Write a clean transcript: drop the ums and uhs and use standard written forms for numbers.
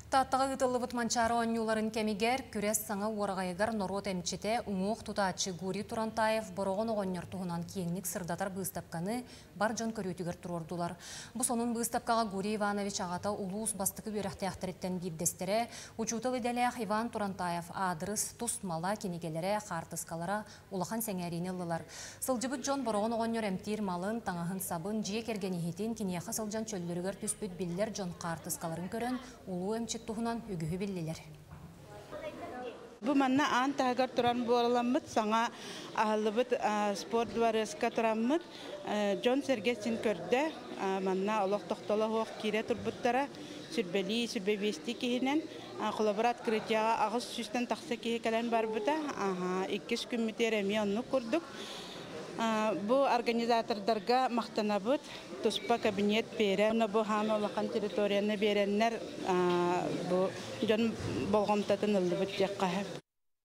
Таттағы ғытылыбыт манчары онюларын кемигер, күрес саңа уарғайығар норот әмчете ұңуқ тұтачы Гури Турантаев бұрығын оғынер туғынан кейінік сырдатар бұстапқаны бар жон көрітігер тұрордулар. Бұс оның бұстапқаға Гури Иванович ағата ұлуыз бастықы бөріқті ақтыреттен бейбдестері, учутыл иделях Иван Турантаев адрыс тұстмала кенегелері қартысқалара улахан сәңәріне лылар. Сылжыбыт жон бұрығын оғынер әмтир малын, таңағын сабын, жие керген ехетін кенеяқа сылжан чөллерігер түспіт білдер жон қартысқаларын көрін, улу әмчет туһунан үгүһү биллилер. Бу манна аан тагар туран боламмыт саңа ахалыбыт спорт дворецка тураммыт Джон Сергесин көрдө манна олох токтоло хох кире турбуттара сүрбели сүрбебести киһинен коллабора открытияга агыс сүстен такса киһи калан барбыта иккис күммүтер эми онну курдук. Бу организатордарга мактанабыт туспа кабинет бере бу хана улахан территорияны береннер бу жон болгомтатын ылдыбыт жакка.